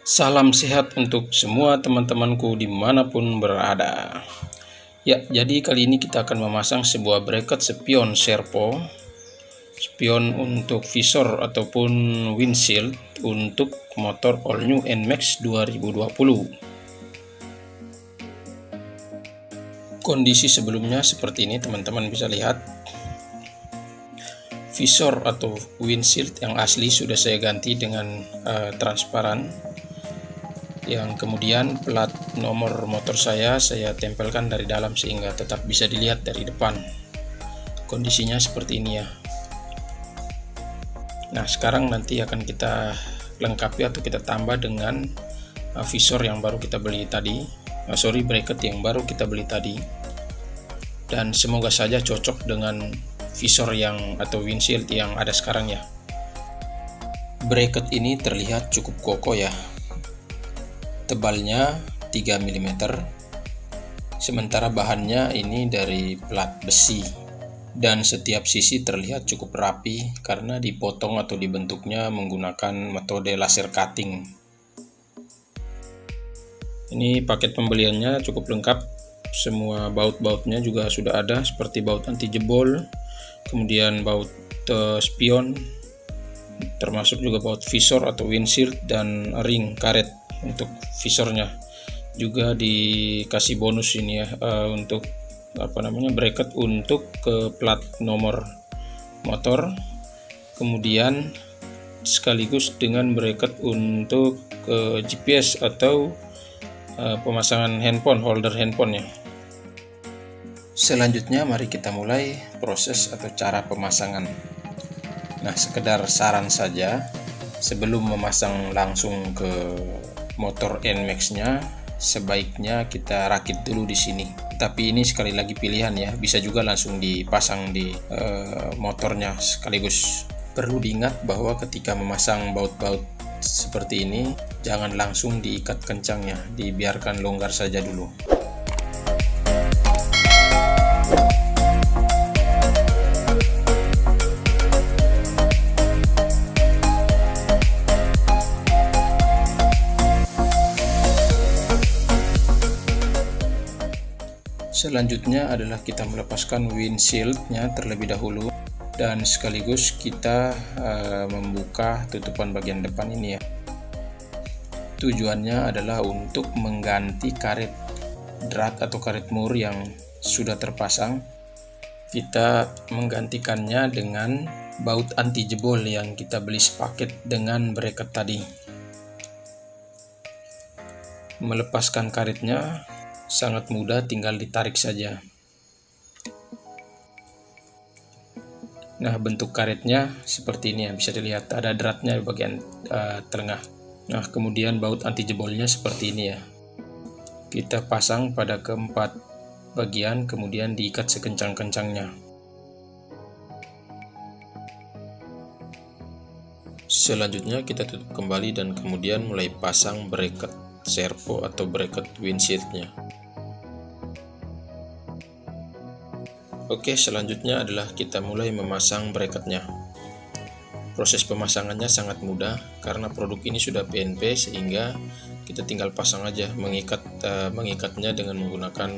Salam sehat untuk semua teman-temanku dimanapun berada. Ya, jadi kali ini kita akan memasang sebuah bracket spion servo, spion untuk visor ataupun windshield untuk motor all new NMAX 2020. Kondisi sebelumnya seperti ini, teman-teman bisa lihat. Visor atau windshield yang asli sudah saya ganti dengan transparan. Yang kemudian plat nomor motor saya tempelkan dari dalam sehingga tetap bisa dilihat dari depan. Kondisinya seperti ini ya. Nah, sekarang nanti akan kita lengkapi atau kita tambah dengan visor yang baru kita beli tadi. Bracket yang baru kita beli tadi. Dan semoga saja cocok dengan visor yang atau windshield yang ada sekarang ya. Bracket ini terlihat cukup kokoh ya. Tebalnya 3 mm, sementara bahannya ini dari plat besi, dan setiap sisi terlihat cukup rapi karena dipotong atau dibentuknya menggunakan metode laser cutting. Ini paket pembeliannya cukup lengkap, semua baut-bautnya juga sudah ada, seperti baut anti jebol, kemudian baut spion, termasuk juga baut visor atau windshield, dan ring karet untuk visornya. Juga dikasih bonus ini ya, untuk bracket untuk ke plat nomor motor, kemudian sekaligus dengan bracket untuk GPS atau pemasangan handphone, holder handphone ya. Selanjutnya mari kita mulai proses atau cara pemasangan. Nah, sekedar saran saja, sebelum memasang langsung ke motor NMAX-nya, sebaiknya kita rakit dulu di sini. Tapi ini sekali lagi pilihan ya, bisa juga langsung dipasang di motornya sekaligus. Perlu diingat bahwa ketika memasang baut-baut seperti ini, jangan langsung diikat kencangnya, dibiarkan longgar saja dulu. Selanjutnya adalah kita melepaskan windshieldnya terlebih dahulu, dan sekaligus kita membuka tutupan bagian depan ini ya. Tujuannya adalah untuk mengganti karet drat atau karet mur yang sudah terpasang. Kita menggantikannya dengan baut anti jebol yang kita beli sepaket dengan bracket tadi. Melepaskan karetnya sangat mudah, tinggal ditarik saja. Nah, bentuk karetnya seperti ini ya, bisa dilihat ada dratnya di bagian tengah. Nah, kemudian baut anti jebolnya seperti ini ya. Kita pasang pada keempat bagian, kemudian diikat sekencang-kencangnya. Selanjutnya kita tutup kembali dan kemudian mulai pasang bracket servo atau bracket windshieldnya. Oke, selanjutnya adalah kita mulai memasang bracketnya. Proses pemasangannya sangat mudah karena produk ini sudah PNP, sehingga kita tinggal pasang aja, mengikatnya dengan menggunakan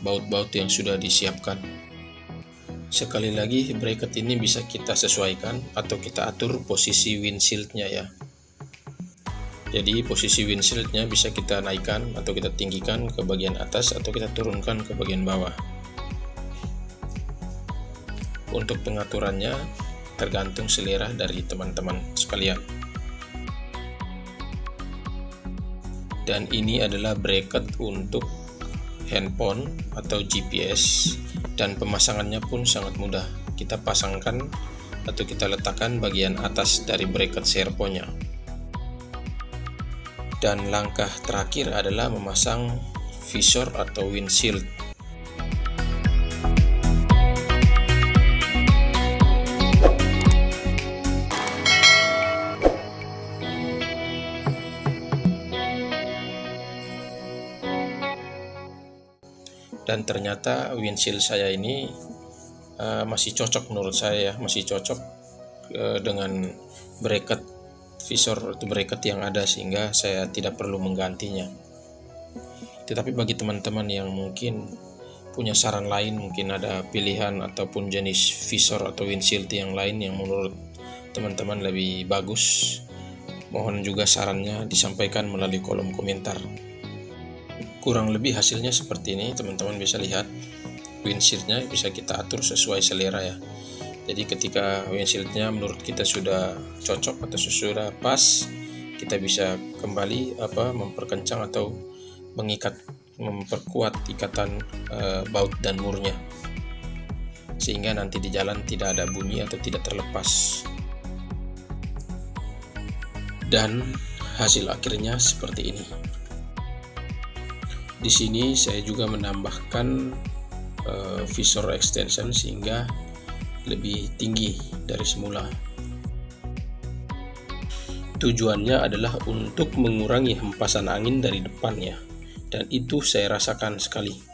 baut-baut yang sudah disiapkan. Sekali lagi, bracket ini bisa kita sesuaikan atau kita atur posisi windshieldnya ya. Jadi posisi windshieldnya bisa kita naikkan atau kita tinggikan ke bagian atas atau kita turunkan ke bagian bawah. Untuk pengaturannya tergantung selera dari teman-teman sekalian. Dan ini adalah bracket untuk handphone atau GPS, dan pemasangannya pun sangat mudah. Kita pasangkan atau kita letakkan bagian atas dari bracket servonya. Dan langkah terakhir adalah memasang visor atau windshield. Dan ternyata windshield saya ini masih cocok menurut saya ya, masih cocok dengan bracket visor atau bracket yang ada sehingga saya tidak perlu menggantinya. Tetapi bagi teman-teman yang mungkin punya saran lain, mungkin ada pilihan ataupun jenis visor atau windshield yang lain yang menurut teman-teman lebih bagus, mohon juga sarannya disampaikan melalui kolom komentar. Kurang lebih hasilnya seperti ini, teman-teman bisa lihat windshieldnya bisa kita atur sesuai selera ya. Jadi ketika windshieldnya menurut kita sudah cocok atau sudah pas, kita bisa kembali memperkencang atau memperkuat ikatan baut dan murnya, sehingga nanti di jalan tidak ada bunyi atau tidak terlepas. Dan hasil akhirnya seperti ini. Di sini saya juga menambahkan visor extension sehingga lebih tinggi dari semula. Tujuannya adalah untuk mengurangi hempasan angin dari depannya, dan itu saya rasakan sekali.